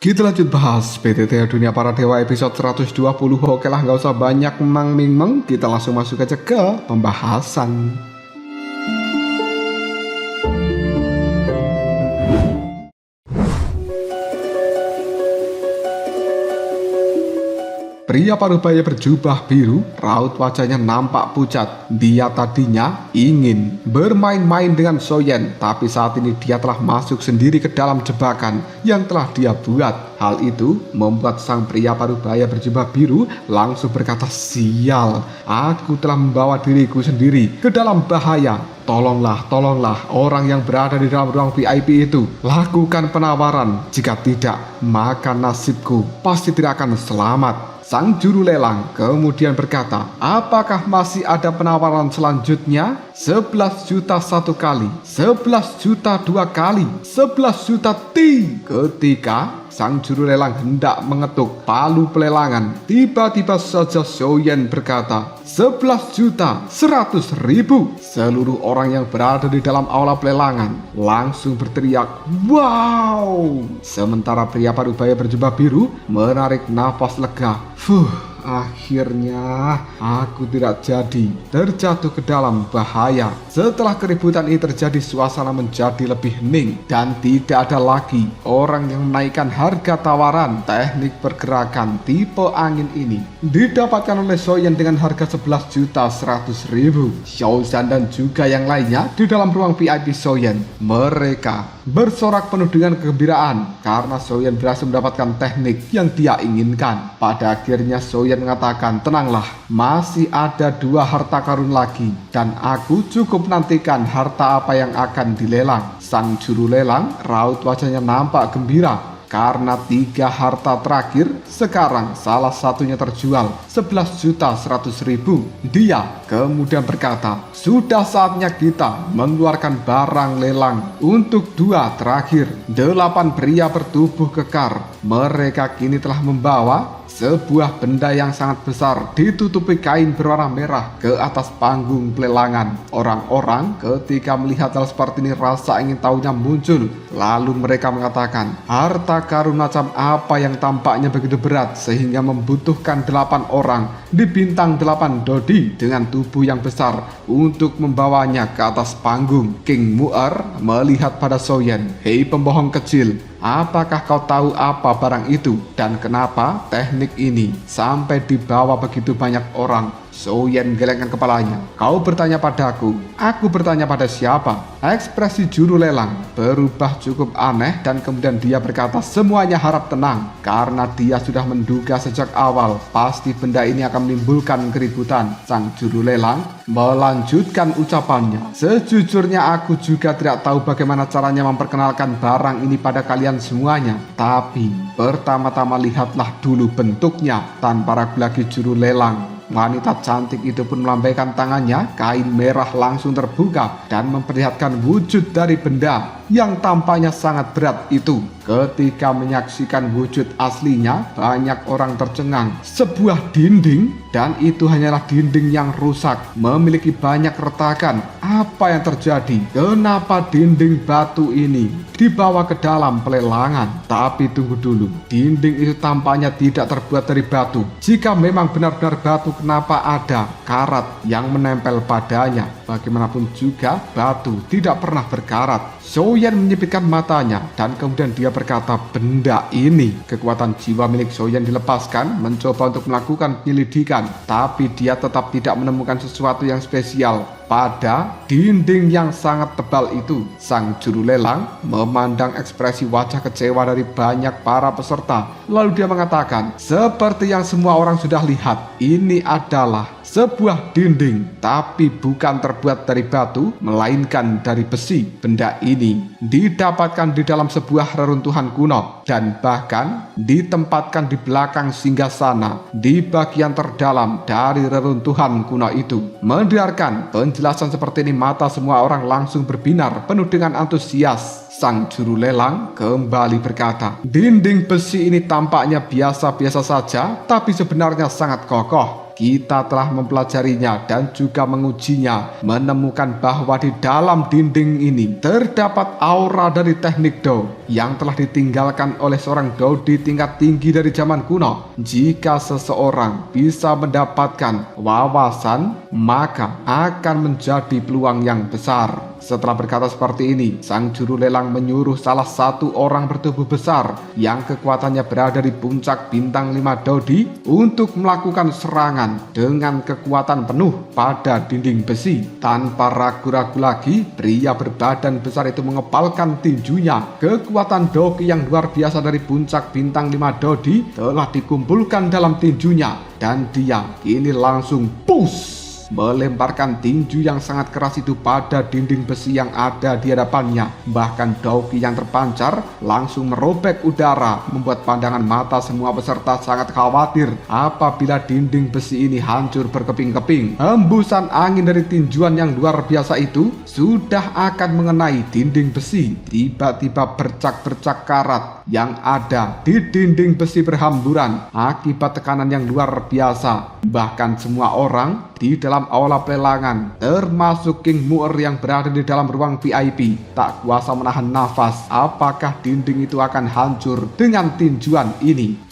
Kita lanjut bahas PTT Dunia Para Dewa episode 120. Oke lah, nggak usah banyak meng, kita langsung masuk aja ke pembahasan. Pria parubaya berjubah biru, raut wajahnya nampak pucat. Dia tadinya ingin bermain-main dengan Soyen, tapi saat ini dia telah masuk sendiri ke dalam jebakan yang telah dia buat. Hal itu membuat sang pria parubaya berjubah biru langsung berkata, "Sial, aku telah membawa diriku sendiri ke dalam bahaya. Tolonglah orang yang berada di dalam ruang VIP itu. Lakukan penawaran. Jika tidak, maka nasibku pasti tidak akan selamat." Sang juru lelang kemudian berkata, "Apakah masih ada penawaran selanjutnya? 11 juta satu kali, 11 juta dua kali, 11 juta ti." Ketika sang juru lelang hendak mengetuk palu pelelangan, tiba-tiba saja Soyen berkata, 11 juta 100 ribu. Seluruh orang yang berada di dalam aula pelelangan langsung berteriak, "Wow!" Sementara pria parubaya berjubah biru menarik nafas lega. Akhirnya aku tidak jadi terjatuh ke dalam bahaya. Setelah keributan ini terjadi, suasana menjadi lebih hening dan tidak ada lagi orang yang menaikkan harga tawaran. Teknik pergerakan tipe angin ini didapatkan oleh Soyen dengan harga 11 juta 100 ribu. Xiaozhan dan juga yang lainnya di dalam ruang VIP Soyen, mereka bersorak penuh dengan kegembiraan karena Soyen berhasil mendapatkan teknik yang dia inginkan. Pada akhirnya Soyen mengatakan, "Tenanglah, masih ada 2 harta karun lagi dan aku cukup menantikan harta apa yang akan dilelang." Sang juru lelang raut wajahnya nampak gembira karena 3 harta terakhir sekarang salah satunya terjual 11 juta 100 ribu. Dia kemudian berkata, "Sudah saatnya kita mengeluarkan barang lelang untuk 2 terakhir." 8 pria bertubuh kekar. Mereka kini telah membawa sebuah benda yang sangat besar ditutupi kain berwarna merah ke atas panggung pelelangan. Orang-orang ketika melihat hal seperti ini rasa ingin tahunya muncul. Lalu mereka mengatakan, harta karun macam apa yang tampaknya begitu berat sehingga membutuhkan 8 orang di bintang 8 dodi dengan tubuh yang besar untuk membawanya ke atas panggung. King Mu'er melihat pada Soyen, "Hei pembohong kecil, apakah kau tahu apa barang itu dan kenapa teknik ini sampai dibawa begitu banyak orang?" Soyen gelengkan kepalanya. "Kau bertanya padaku, aku bertanya pada siapa?" Ekspresi juru lelang berubah cukup aneh dan kemudian dia berkata, "Semuanya harap tenang karena dia sudah menduga sejak awal pasti benda ini akan menimbulkan keributan." Sang juru lelang melanjutkan ucapannya, "Sejujurnya aku juga tidak tahu bagaimana caranya memperkenalkan barang ini pada kalian semuanya. Tapi pertama-tama lihatlah dulu bentuknya." Tanpa ragu lagi juru lelang, wanita cantik itu pun melambaikan tangannya. Kain merah langsung terbuka dan memperlihatkan wujud dari benda yang tampaknya sangat berat itu. Ketika menyaksikan wujud aslinya, banyak orang tercengang. Sebuah dinding, dan itu hanyalah dinding yang rusak, memiliki banyak retakan. Apa yang terjadi? Kenapa dinding batu ini dibawa ke dalam pelelangan? Tapi tunggu dulu, dinding itu tampaknya tidak terbuat dari batu. Jika memang benar-benar batu, kenapa ada karat yang menempel padanya? Bagaimanapun juga, batu tidak pernah berkarat. Soyen menyipitkan matanya dan kemudian dia berkata, "Benda ini." Kekuatan jiwa milik Soyen dilepaskan mencoba untuk melakukan penyelidikan, tapi dia tetap tidak menemukan sesuatu yang spesial pada dinding yang sangat tebal itu. Sang juru lelang memandang ekspresi wajah kecewa dari banyak para peserta. Lalu dia mengatakan, "Seperti yang semua orang sudah lihat, ini adalah sebuah dinding, tapi bukan terbuat dari batu, melainkan dari besi. Benda ini didapatkan di dalam sebuah reruntuhan kuno dan bahkan ditempatkan di belakang singgasana di bagian terdalam dari reruntuhan kuno itu." Mendengarkan penjelasan seperti ini, mata semua orang langsung berbinar penuh dengan antusias. Sang juru lelang kembali berkata, "Dinding besi ini tampaknya biasa-biasa saja, tapi sebenarnya sangat kokoh. Kita telah mempelajarinya dan juga mengujinya, menemukan bahwa di dalam dinding ini terdapat aura dari teknik Do yang telah ditinggalkan oleh seorang Dodi tingkat tinggi dari zaman kuno. Jika seseorang bisa mendapatkan wawasan, maka akan menjadi peluang yang besar. Setelah berkata seperti ini, sang juru lelang menyuruh salah satu orang bertubuh besar yang kekuatannya berada di puncak bintang 5 Dodi untuk melakukan serangan dengan kekuatan penuh pada dinding besi. Tanpa ragu-ragu lagi, pria berbadan besar itu mengepalkan tinjunya. Kekuatan Doki yang luar biasa dari puncak bintang 5 Dodi telah dikumpulkan dalam tinjunya, dan dia kini langsung push melemparkan tinju yang sangat keras itu pada dinding besi yang ada di hadapannya. Bahkan Doki yang terpancar langsung merobek udara, membuat pandangan mata semua peserta sangat khawatir apabila dinding besi ini hancur berkeping-keping. Hembusan angin dari tinjuan yang luar biasa itu sudah akan mengenai dinding besi. Tiba-tiba bercak-bercak karat yang ada di dinding besi berhamburan akibat tekanan yang luar biasa. Bahkan semua orang di dalam aula pelelangan, termasuk King Muir yang berada di dalam ruang VIP, tak kuasa menahan nafas. Apakah dinding itu akan hancur dengan tinjuan ini?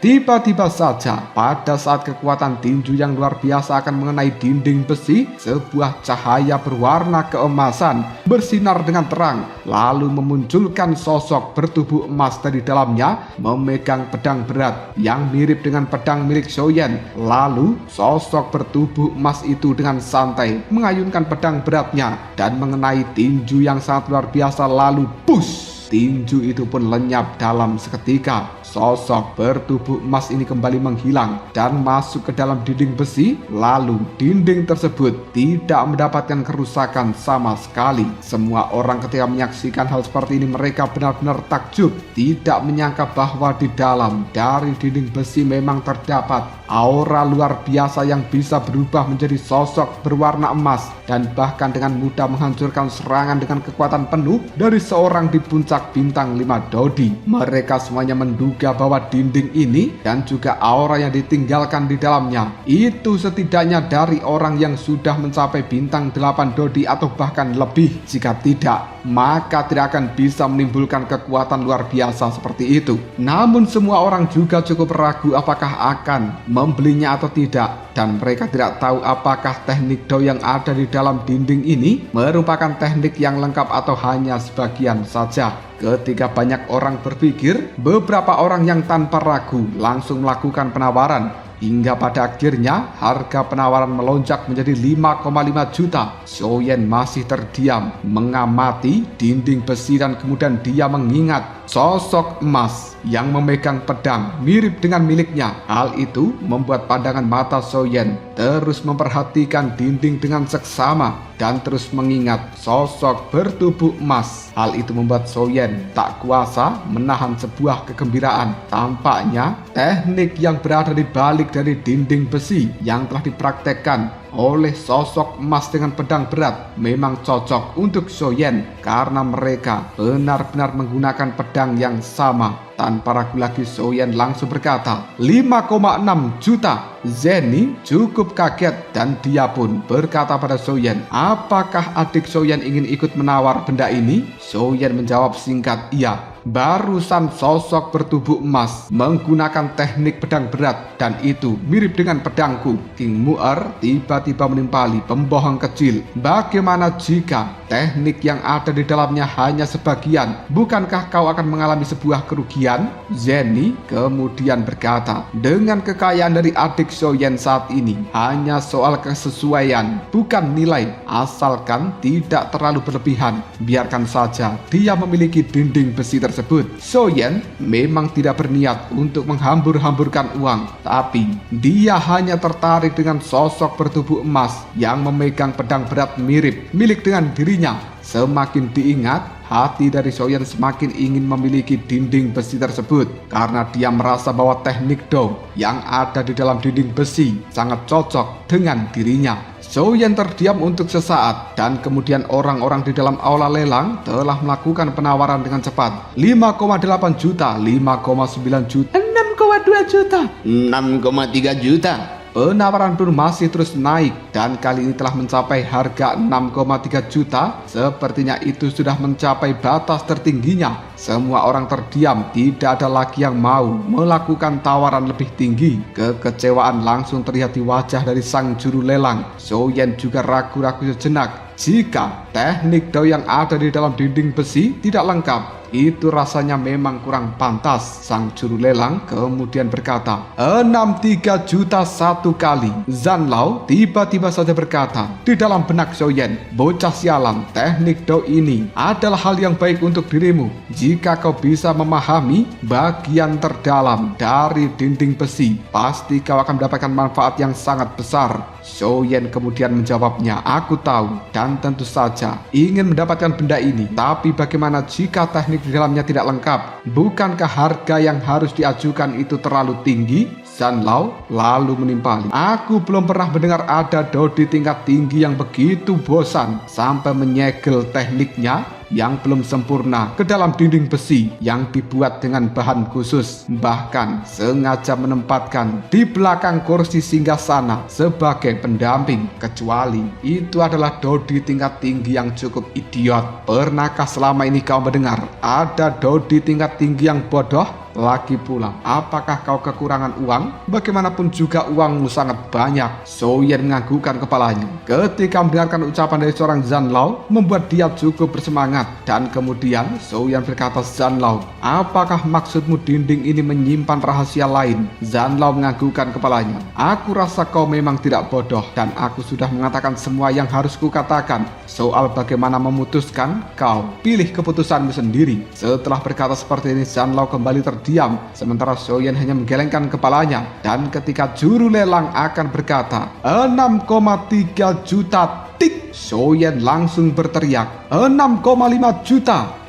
Tiba-tiba saja, pada saat kekuatan tinju yang luar biasa akan mengenai dinding besi, sebuah cahaya berwarna keemasan bersinar dengan terang, lalu memunculkan sosok bertubuh emas dari dalamnya, memegang pedang berat yang mirip dengan pedang milik Xiaoyan. Lalu, sosok bertubuh emas itu dengan santai mengayunkan pedang beratnya dan mengenai tinju yang sangat luar biasa, lalu push! Tinju itu pun lenyap dalam seketika. Sosok bertubuh emas ini kembali menghilang dan masuk ke dalam dinding besi. Lalu dinding tersebut tidak mendapatkan kerusakan sama sekali. Semua orang ketika menyaksikan hal seperti ini, mereka benar-benar takjub. Tidak menyangka bahwa di dalam dari dinding besi memang terdapat aura luar biasa yang bisa berubah menjadi sosok berwarna emas dan bahkan dengan mudah menghancurkan serangan dengan kekuatan penuh dari seorang di puncak bintang 5 Dodi. Mereka semuanya menduga bahwa dinding ini dan juga aura yang ditinggalkan di dalamnya itu setidaknya dari orang yang sudah mencapai bintang 8 Dodi atau bahkan lebih. Jika tidak, maka tidak akan bisa menimbulkan kekuatan luar biasa seperti itu. Namun semua orang juga cukup ragu apakah akan membelinya atau tidak, dan mereka tidak tahu apakah teknik Do yang ada di dalam dinding ini merupakan teknik yang lengkap atau hanya sebagian saja. Ketika banyak orang berpikir, beberapa orang yang tanpa ragu langsung melakukan penawaran. Hingga pada akhirnya harga penawaran melonjak menjadi 5,5 juta. Xiaoyan masih terdiam mengamati dinding besi dan kemudian dia mengingat sosok emas yang memegang pedang mirip dengan miliknya. Hal itu membuat pandangan mata Xiaoyan terus memperhatikan dinding dengan seksama dan terus mengingat sosok bertubuh emas. Hal itu membuat Xiaoyan tak kuasa menahan sebuah kegembiraan. Tampaknya teknik yang berada di balik dari dinding besi yang telah dipraktekkan oleh sosok emas dengan pedang berat memang cocok untuk Xiaoyan karena mereka benar-benar menggunakan pedang yang sama. Tanpa ragu lagi Xiaoyan langsung berkata 5,6 juta. Zeni cukup kaget dan dia pun berkata pada Xiaoyan, apakah adik Xiaoyan ingin ikut menawar benda ini? Xiaoyan menjawab singkat, iya. Barusan sosok bertubuh emas menggunakan teknik pedang berat dan itu mirip dengan pedangku. King Muir tiba-tiba menimpali pembohong kecil. Bagaimana jika teknik yang ada di dalamnya hanya sebagian? Bukankah kau akan mengalami sebuah kerugian? Zeni kemudian berkata, dengan kekayaan dari adik Xiaoyan saat ini hanya soal kesesuaian, bukan nilai. Asalkan tidak terlalu berlebihan, biarkan saja dia memiliki dinding besi tersebut. Xiaoyan memang tidak berniat untuk menghambur-hamburkan uang, tapi dia hanya tertarik dengan sosok bertubuh emas yang memegang pedang berat mirip milik dengan dirinya. Semakin diingat, hati dari Xiaoyan semakin ingin memiliki dinding besi tersebut karena dia merasa bahwa teknik Do yang ada di dalam dinding besi sangat cocok dengan dirinya. Xiaoyan terdiam untuk sesaat dan kemudian orang-orang di dalam aula lelang telah melakukan penawaran dengan cepat. 5,8 juta, 5,9 juta, 6,2 juta, 6,3 juta. Penawaran pun masih terus naik dan kali ini telah mencapai harga 6,3 juta. Sepertinya itu sudah mencapai batas tertingginya. Semua orang terdiam, tidak ada lagi yang mau melakukan tawaran lebih tinggi. Kekecewaan langsung terlihat di wajah dari sang juru lelang. Xiaoyan juga ragu-ragu sejenak. Jika teknik dao yang ada di dalam dinding besi tidak lengkap, itu rasanya memang kurang pantas. Sang juru lelang kemudian berkata, 63 juta satu kali. Zanlao tiba-tiba saja berkata di dalam benak Xiaoyan, bocah sialan, teknik dao ini adalah hal yang baik untuk dirimu. Jika kau bisa memahami bagian terdalam dari dinding besi, pasti kau akan mendapatkan manfaat yang sangat besar. Xiaoyan kemudian menjawabnya, aku tahu dan tentu saja ingin mendapatkan benda ini. Tapi bagaimana jika teknik di dalamnya tidak lengkap? Bukankah harga yang harus diajukan itu terlalu tinggi? Zanlao lalu menimpali, aku belum pernah mendengar ada dao di tingkat tinggi yang begitu bosan sampai menyegel tekniknya yang belum sempurna ke dalam dinding besi yang dibuat dengan bahan khusus, bahkan sengaja menempatkan di belakang kursi singgasana sebagai pendamping, kecuali itu adalah dao di tingkat tinggi yang cukup idiot. Pernahkah selama ini kau mendengar ada dao di tingkat tinggi yang bodoh? Lagi pula, apakah kau kekurangan uang? Bagaimanapun juga uangmu sangat banyak. Xiaoyan menganggukkan kepalanya. Ketika mendengarkan ucapan dari seorang Zanlao, membuat dia cukup bersemangat. Dan kemudian Xiaoyan berkata, Zanlao, apakah maksudmu dinding ini menyimpan rahasia lain? Zanlao menganggukkan kepalanya. Aku rasa kau memang tidak bodoh dan aku sudah mengatakan semua yang harus kukatakan. Soal bagaimana memutuskan, kau pilih keputusanmu sendiri. Setelah berkata seperti ini, Zanlao kembali terdiam, sementara Xiaoyan hanya menggelengkan kepalanya. Dan ketika juru lelang akan berkata 6,3 juta tik, Xiaoyan langsung berteriak 6,5 juta.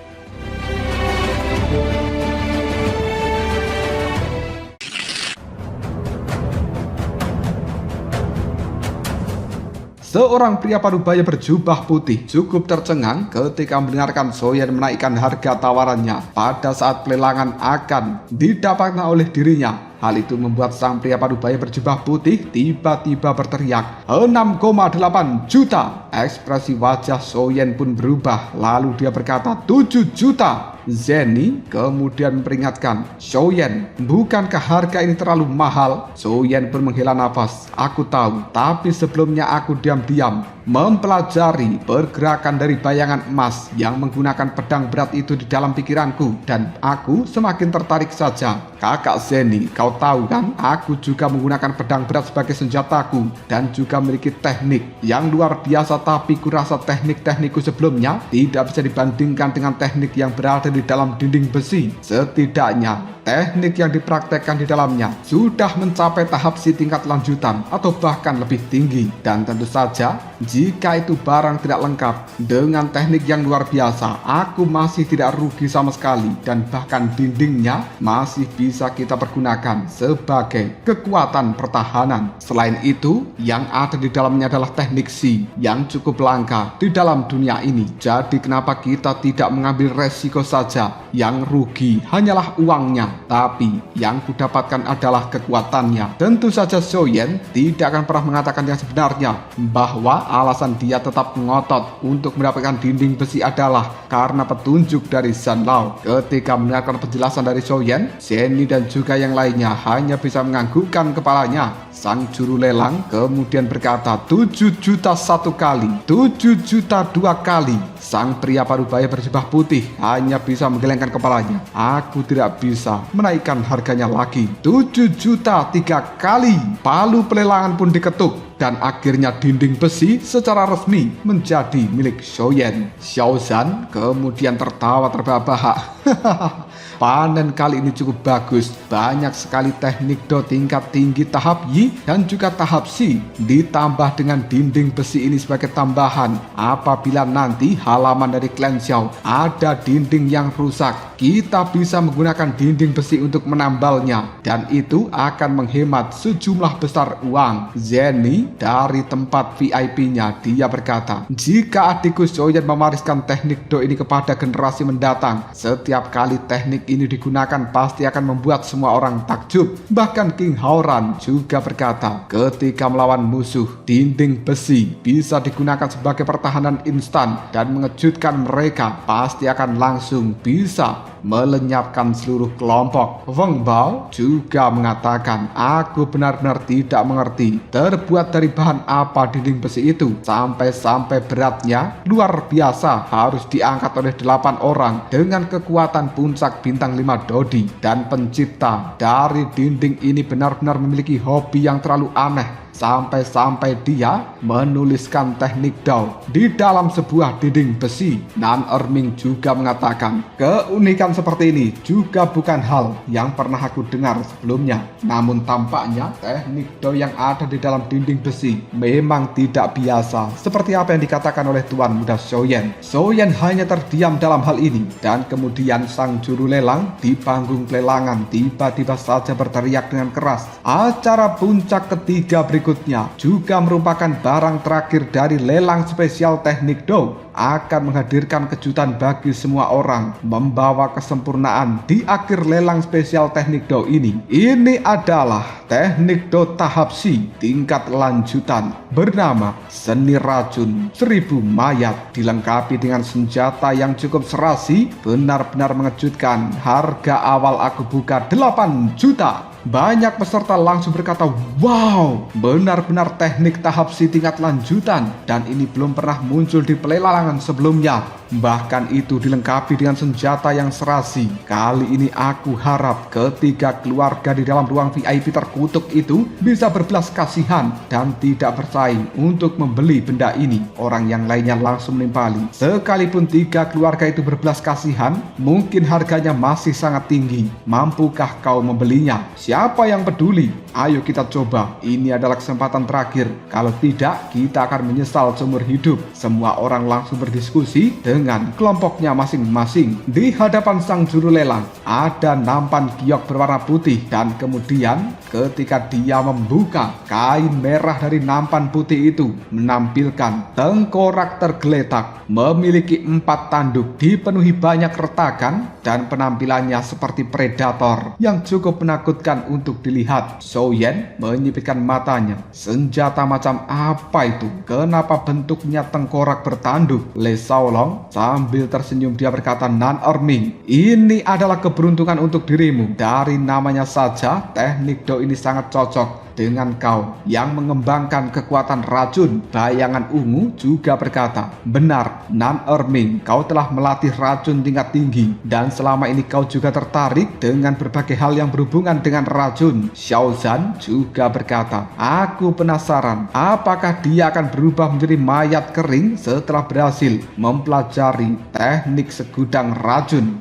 Seorang pria parubaya berjubah putih cukup tercengang ketika mendengarkan Xiaoyan menaikkan harga tawarannya pada saat pelelangan akan didapatkan oleh dirinya. Hal itu membuat sang pria parubaya berjubah putih tiba-tiba berteriak 6,8 juta. Ekspresi wajah Xiaoyan pun berubah, lalu dia berkata 7 juta. Zenny kemudian memperingatkan, Xiaoyan, bukankah harga ini terlalu mahal? Xiaoyan pun menghela nafas. Aku tahu, tapi sebelumnya aku diam-diam mempelajari pergerakan dari bayangan emas yang menggunakan pedang berat itu di dalam pikiranku, dan aku semakin tertarik saja. Kakak Zenny, kau tahu kan, aku juga menggunakan pedang berat sebagai senjataku dan juga memiliki teknik yang luar biasa, tapi kurasa teknik-teknikku sebelumnya tidak bisa dibandingkan dengan teknik yang berada di dalam dinding besi. Setidaknya teknik yang dipraktekkan di dalamnya sudah mencapai tahap si tingkat lanjutan atau bahkan lebih tinggi. Dan tentu saja jika itu barang tidak lengkap dengan teknik yang luar biasa, aku masih tidak rugi sama sekali, dan bahkan dindingnya masih bisa kita pergunakan sebagai kekuatan pertahanan. Selain itu, yang ada di dalamnya adalah teknik Si yang cukup langka di dalam dunia ini. Jadi kenapa kita tidak mengambil resiko saja? Yang rugi hanyalah uangnya, tapi yang kudapatkan adalah kekuatannya. Tentu saja Xiaoyan tidak akan pernah mengatakan yang sebenarnya, bahwa alasan dia tetap ngotot untuk mendapatkan dinding besi adalah karena petunjuk dari Zanlao. Ketika mendengarkan penjelasan dari Xiaoyan, Zenny dan juga yang lainnya hanya bisa menganggukkan kepalanya. Sang juru lelang kemudian berkata 7 juta satu kali, 7 juta dua kali. Sang pria parubaya berjubah putih hanya bisa menggelengkan kepalanya. Aku tidak bisa menaikkan harganya lagi. 7 juta tiga kali. Palu pelelangan pun diketuk dan akhirnya dinding besi secara resmi menjadi milik Xiaoyan. Xiaozan kemudian tertawa terbahak-bahak. Panen kali ini cukup bagus. Banyak sekali teknik do tingkat tinggi tahap Yi dan juga tahap Si. Ditambah dengan dinding besi ini sebagai tambahan. Apabila nanti halaman dari klan Xiao ada dinding yang rusak, kita bisa menggunakan dinding besi untuk menambalnya. Dan itu akan menghemat sejumlah besar uang. Zenny dari tempat VIP-nya, dia berkata, jika adikku Xiaoyan mewariskan teknik do ini kepada generasi mendatang, setiap kali teknik ini digunakan pasti akan membuat semua orang takjub. Bahkan King Haoran juga berkata, ketika melawan musuh, dinding besi bisa digunakan sebagai pertahanan instan dan mengejutkan mereka pasti akan langsung bisa melenyapkan seluruh kelompok. Weng Bao juga mengatakan, aku benar-benar tidak mengerti terbuat dari bahan apa dinding besi itu, sampai beratnya luar biasa, harus diangkat oleh 8 orang dengan kekuatan puncak bintang 5 Dodi. Dan pencipta dari dinding ini benar-benar memiliki hobi yang terlalu aneh, sampai dia menuliskan teknik Dao di dalam sebuah dinding besi. Nan Erming juga mengatakan, keunikan seperti ini juga bukan hal yang pernah aku dengar sebelumnya. Namun tampaknya teknik Dao yang ada di dalam dinding besi memang tidak biasa, seperti apa yang dikatakan oleh Tuan Muda Xiaoyan. Xiaoyan hanya terdiam dalam hal ini, dan kemudian sang juru lelang di panggung pelelangan tiba-tiba saja berteriak dengan keras. Acara puncak ketiga berikutnya juga merupakan barang terakhir dari lelang spesial teknik Dao, akan menghadirkan kejutan bagi semua orang, membawa kesempurnaan di akhir lelang spesial teknik Dao ini. Ini adalah teknik Dao tahap Si tingkat lanjutan bernama Seni Racun 1000 Mayat, dilengkapi dengan senjata yang cukup serasi, benar-benar mengejutkan. Harga awal aku buka 8 juta. Banyak peserta langsung berkata, wow, benar-benar teknik tahap Si tingkat lanjutan, dan ini belum pernah muncul di pelelangan sebelumnya. Bahkan itu dilengkapi dengan senjata yang serasi. Kali ini aku harap ketiga keluarga di dalam ruang VIP terkutuk itu bisa berbelas kasihan dan tidak bersaing untuk membeli benda ini. Orang yang lainnya langsung menimpali. Sekalipun 3 keluarga itu berbelas kasihan, mungkin harganya masih sangat tinggi. Mampukah kau membelinya? Siapa yang peduli? Ayo kita coba. Ini adalah kesempatan terakhir. Kalau tidak, kita akan menyesal seumur hidup. Semua orang langsung berdiskusi dengan kelompoknya masing-masing. Di hadapan sang juru lelang ada nampan giok berwarna putih, dan kemudian ketika dia membuka kain merah dari nampan putih itu, menampilkan tengkorak tergeletak memiliki 4 tanduk dipenuhi banyak retakan, dan penampilannya seperti predator yang cukup menakutkan untuk dilihat. Xiaoyan menyipitkan matanya. Senjata macam apa itu? Kenapa bentuknya tengkorak bertanduk? Le Xiaolong sambil tersenyum dia berkata, Nan Erming, ini adalah keberuntungan untuk dirimu. Dari namanya saja, teknik Dao ini sangat cocok dengan kau yang mengembangkan kekuatan racun. Bayangan ungu juga berkata, benar Nan Erming, kau telah melatih racun tingkat tinggi, dan selama ini kau juga tertarik dengan berbagai hal yang berhubungan dengan racun. Xiao Zhan juga berkata, aku penasaran apakah dia akan berubah menjadi mayat kering setelah berhasil mempelajari teknik segudang racun.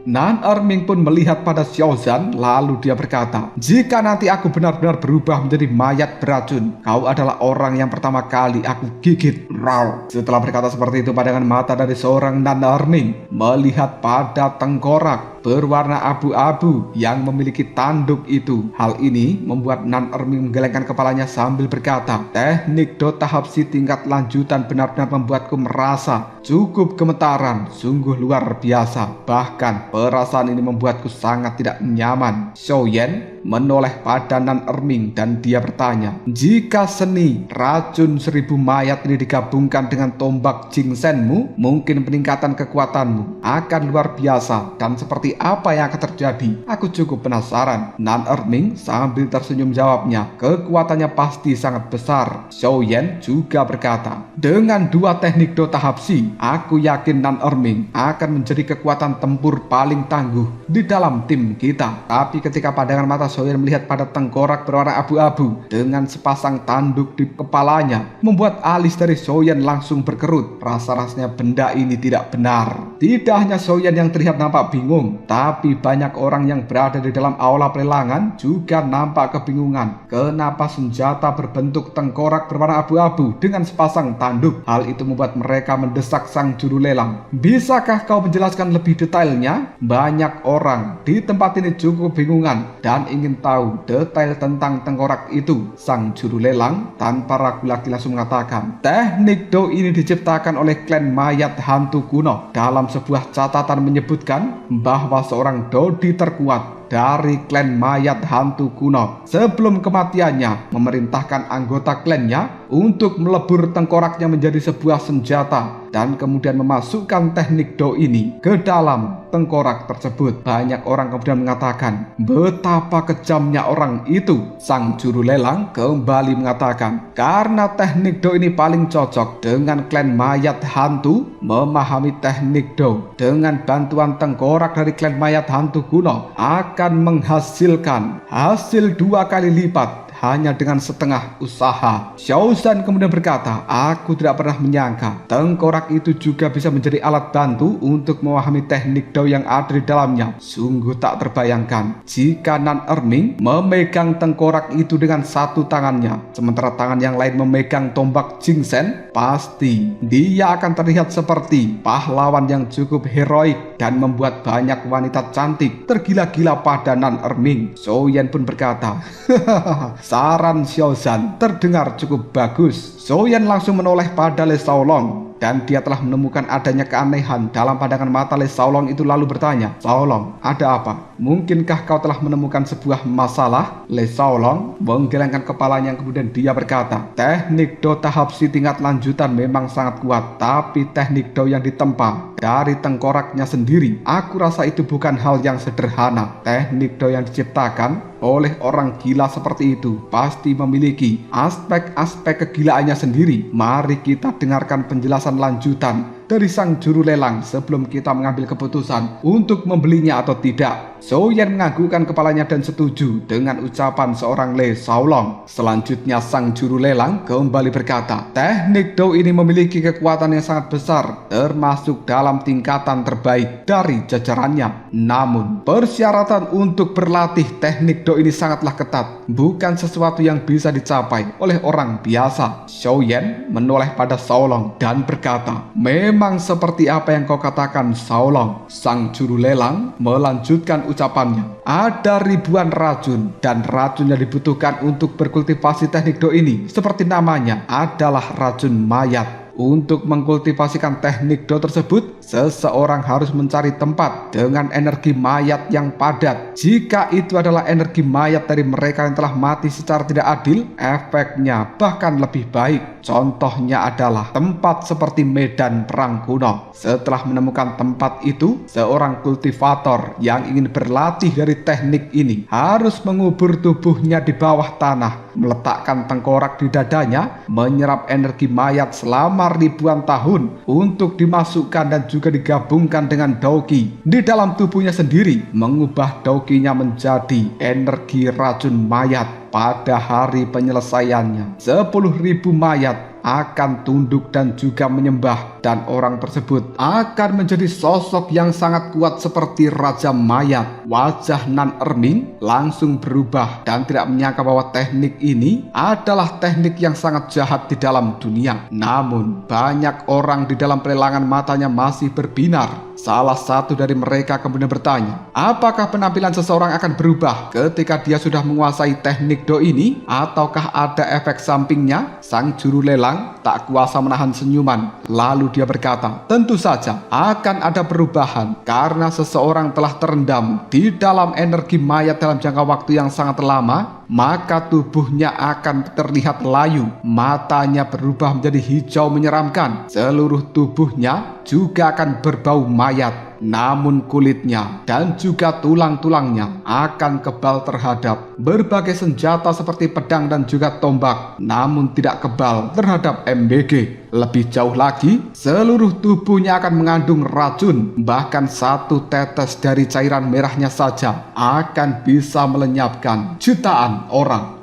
Nan Erming pun melihat pada Xiao Zhan, lalu dia berkata, jika nanti aku benar-benar berubah menjadi mayat beracun, kau adalah orang yang pertama kali aku gigit. Raw. Setelah berkata seperti itu, pandangan mata dari seorang Nan Erming melihat pada tengkorak berwarna abu-abu yang memiliki tanduk itu. Hal ini membuat Nan Erming menggelengkan kepalanya sambil berkata, teknik Dao tahap Si tingkat lanjutan benar-benar membuatku merasa cukup gemetaran, sungguh luar biasa. Bahkan perasaan ini membuatku sangat tidak nyaman. Xiaoyan menoleh pada Nan Erming dan dia bertanya, jika seni racun 1000 mayat ini digabungkan dengan tombak Jingsenmu, mungkin peningkatan kekuatanmu akan luar biasa. Dan seperti apa yang akan terjadi? Aku cukup penasaran. Nan Erming sambil tersenyum jawabnya, kekuatannya pasti sangat besar. Xiaoyan juga berkata, dengan 2 teknik Dao tahap Si, aku yakin Nan Erming akan menjadi kekuatan tempur paling tangguh di dalam tim kita. Tapi ketika pandangan mata Soyan melihat pada tengkorak berwarna abu-abu dengan sepasang tanduk di kepalanya, membuat alis dari Soyan langsung berkerut. Rasa-rasanya benda ini tidak benar. Tidak hanya Soyan yang terlihat nampak bingung, tapi banyak orang yang berada di dalam aula pelelangan juga nampak kebingungan. Kenapa senjata berbentuk tengkorak berwarna abu-abu dengan sepasang tanduk? Hal itu membuat mereka mendesak sang juru lelang. Bisakah kau menjelaskan lebih detailnya? Banyak orang di tempat ini cukup bingungan dan ingin tahu detail tentang tengkorak itu. Sang juru lelang tanpa ragu lagi langsung mengatakan, teknik Do ini diciptakan oleh klan mayat hantu kuno. Dalam sebuah catatan menyebutkan bahwa seorang Dodi terkuat dari klan mayat hantu kuno sebelum kematiannya memerintahkan anggota klannya untuk melebur tengkoraknya menjadi sebuah senjata dan kemudian memasukkan teknik Do ini ke dalam tengkorak tersebut. Banyak orang kemudian mengatakan betapa kejamnya orang itu. Sang juru lelang kembali mengatakan karena teknik Do ini paling cocok dengan klan mayat hantu. Memahami teknik Do dengan bantuan tengkorak dari klan mayat hantu kuno akan menghasilkan hasil 2 kali lipat hanya dengan setengah usaha. Xiaozan kemudian berkata, aku tidak pernah menyangka tengkorak itu juga bisa menjadi alat bantu untuk memahami teknik Do yang ada di dalamnya. Sungguh tak terbayangkan jika Nan Erming memegang tengkorak itu dengan satu tangannya, sementara tangan yang lain memegang tombak Jingsen. Pasti dia akan terlihat seperti pahlawan yang cukup heroik dan membuat banyak wanita cantik tergila-gila pada Nan Erming. Soyan pun berkata, saran Xiaozan terdengar cukup bagus. Soyan langsung menoleh pada Le Shaolong dan dia telah menemukan adanya keanehan dalam pandangan mata Le Shaolong itu, lalu bertanya, Shaolong, ada apa? Mungkinkah kau telah menemukan sebuah masalah? Le Shaolong menggelengkan kepalanya, kemudian dia berkata, teknik Do tahap si tingkat lanjutan memang sangat kuat, tapi teknik Do yang ditempa dari tengkoraknya sendiri, aku rasa itu bukan hal yang sederhana. Teknik Do yang diciptakan oleh orang gila seperti itu pasti memiliki aspek-aspek kegilaannya sendiri. Mari kita dengarkan penjelasan lanjutan dari sang juru lelang sebelum kita mengambil keputusan untuk membelinya atau tidak. Soyan menganggukkan kepalanya dan setuju dengan ucapan seorang Le Shaolong. Selanjutnya sang juru lelang kembali berkata, teknik Do ini memiliki kekuatan yang sangat besar, termasuk dalam tingkatan terbaik dari jajarannya. Namun persyaratan untuk berlatih teknik Do ini sangatlah ketat, bukan sesuatu yang bisa dicapai oleh orang biasa. Soyan menoleh pada Shaolong dan berkata, memang seperti apa yang kau katakan, Shaolong. Sang juru lelang melanjutkan ucapannya, ada ribuan racun dan racun yang dibutuhkan untuk berkultivasi teknik Do ini seperti namanya adalah racun mayat. Untuk mengkultivasikan teknik Do tersebut, seseorang harus mencari tempat dengan energi mayat yang padat. Jika itu adalah energi mayat dari mereka yang telah mati secara tidak adil, efeknya bahkan lebih baik. Contohnya adalah tempat seperti medan perang kuno. Setelah menemukan tempat itu, seorang kultivator yang ingin berlatih dari teknik ini harus mengubur tubuhnya di bawah tanah, meletakkan tengkorak di dadanya, menyerap energi mayat selama ribuan tahun untuk dimasukkan dan juga digabungkan dengan Doki di dalam tubuhnya sendiri, mengubah Dokinya menjadi energi racun mayat. Pada hari penyelesaiannya, 10.000 mayat akan tunduk dan juga menyembah, dan orang tersebut akan menjadi sosok yang sangat kuat seperti Raja Mayat. Wajah Nan Erming langsung berubah dan tidak menyangka bahwa teknik ini adalah teknik yang sangat jahat di dalam dunia. Namun banyak orang di dalam pelelangan matanya masih berbinar. Salah satu dari mereka kemudian bertanya, apakah penampilan seseorang akan berubah ketika dia sudah menguasai teknik Do ini, ataukah ada efek sampingnya? Sang juru lelang tak kuasa menahan senyuman, lalu dia berkata, tentu saja akan ada perubahan karena seseorang telah terendam di dalam energi mayat dalam jangka waktu yang sangat lama, maka tubuhnya akan terlihat layu, matanya berubah menjadi hijau menyeramkan, seluruh tubuhnya juga akan berbau mayat. namun kulitnya dan juga tulang-tulangnya akan kebal terhadap berbagai senjata seperti pedang dan juga tombak, namun tidak kebal terhadap MBG. Lebih jauh lagi, seluruh tubuhnya akan mengandung racun, bahkan satu tetes dari cairan merahnya saja akan bisa melenyapkan jutaan orang.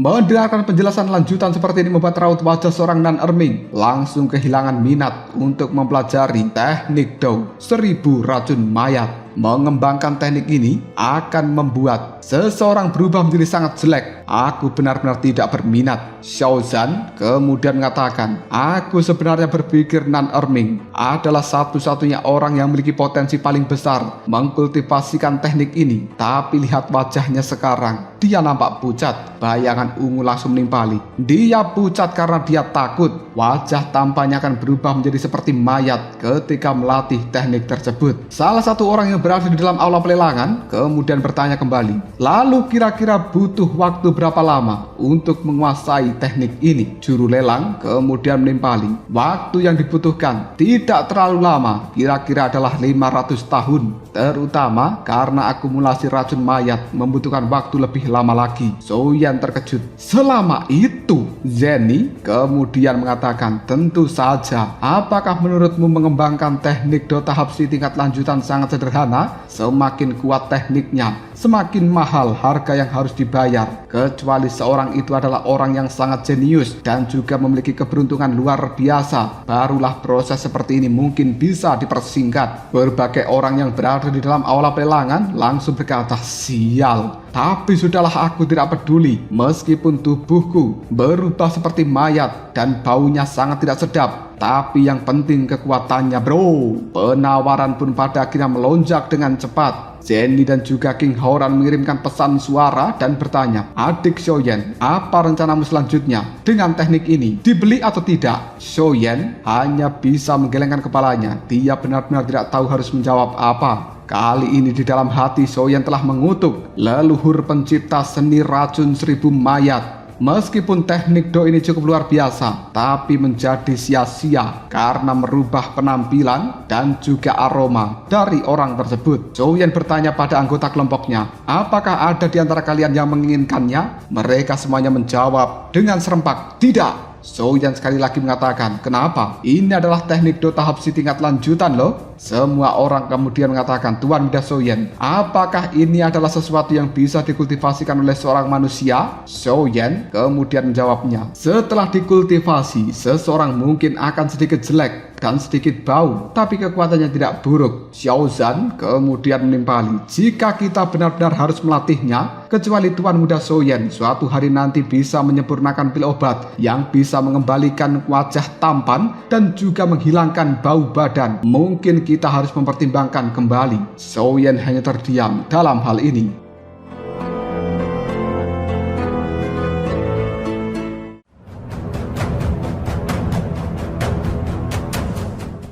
Mendengarkan penjelasan lanjutan seperti ini membuat raut wajah seorang Nan Erming langsung kehilangan minat untuk mempelajari teknik Dao 1000 racun mayat. Mengembangkan teknik ini akan membuat seseorang berubah menjadi sangat jelek. Aku benar-benar tidak berminat. Xiao Zhan kemudian mengatakan, aku sebenarnya berpikir Nan Erming adalah satu-satunya orang yang memiliki potensi paling besar mengkultivasikan teknik ini. Tapi lihat wajahnya sekarang, dia nampak pucat. Bayangan ungu langsung menimpali. Dia pucat karena dia takut wajah tampaknya akan berubah menjadi seperti mayat ketika melatih teknik tersebut. Salah satu orang yang berada di dalam aula pelelangan kemudian bertanya kembali, lalu kira-kira butuh waktu berapa lama untuk menguasai teknik ini? Juru lelang kemudian menimpali, waktu yang dibutuhkan tidak terlalu lama, kira-kira adalah 500 tahun, terutama karena akumulasi racun mayat membutuhkan waktu lebih lama lagi. Soyan terkejut, selama itu? Zenny kemudian mengatakan, tentu saja. Apakah menurutmu mengembangkan teknik Dao tahap si tingkat lanjutan sangat sederhana? Semakin kuat tekniknya, semakin mahal harga yang harus dibayar. Kecuali seorang itu adalah orang yang sangat jenius dan juga memiliki keberuntungan luar biasa, barulah proses seperti ini mungkin bisa dipersingkat. Berbagai orang yang berada di dalam aula pelelangan langsung berkata, sial. Tapi sudahlah, aku tidak peduli. Meskipun tubuhku berubah seperti mayat dan baunya sangat tidak sedap, tapi yang penting kekuatannya, bro. Penawaran pun pada akhirnya melonjak dengan cepat. Zenny dan juga King Horan mengirimkan pesan suara dan bertanya, adik Xiaoyan, apa rencanamu selanjutnya dengan teknik ini? Dibeli atau tidak? Xiaoyan hanya bisa menggelengkan kepalanya. Dia benar-benar tidak tahu harus menjawab apa. Kali ini di dalam hati Xiaoyan telah mengutuk leluhur pencipta seni racun 1000 mayat. Meskipun teknik Dao ini cukup luar biasa, tapi menjadi sia-sia karena merubah penampilan dan juga aroma dari orang tersebut. Xiaoyan bertanya pada anggota kelompoknya, apakah ada di antara kalian yang menginginkannya? Mereka semuanya menjawab dengan serempak, tidak. Xiaoyan sekali lagi mengatakan, kenapa? Ini adalah teknik Dao tahap si tingkat lanjutan loh. Semua orang kemudian mengatakan, Tuan Muda Xiaoyan, apakah ini adalah sesuatu yang bisa dikultivasikan oleh seorang manusia? Xiaoyan kemudian menjawabnya, setelah dikultivasi, seseorang mungkin akan sedikit jelek dan sedikit bau, tapi kekuatannya tidak buruk. Xiao Zhan kemudian menimpali, jika kita benar-benar harus melatihnya, kecuali Tuan Muda Xiaoyan suatu hari nanti bisa menyempurnakan pil obat yang bisa mengembalikan wajah tampan dan juga menghilangkan bau badan, mungkin kita harus mempertimbangkan kembali. Xiaoyan hanya terdiam dalam hal ini.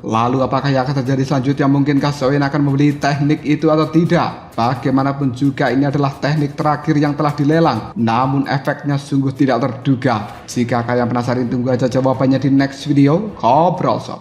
Lalu apakah yang akan terjadi selanjutnya? Mungkinkah Xiaoyan akan membeli teknik itu atau tidak? Bagaimanapun juga ini adalah teknik terakhir yang telah dilelang, namun efeknya sungguh tidak terduga. Jika kalian penasaran, tunggu aja jawabannya di next video. Ngobrol Sob.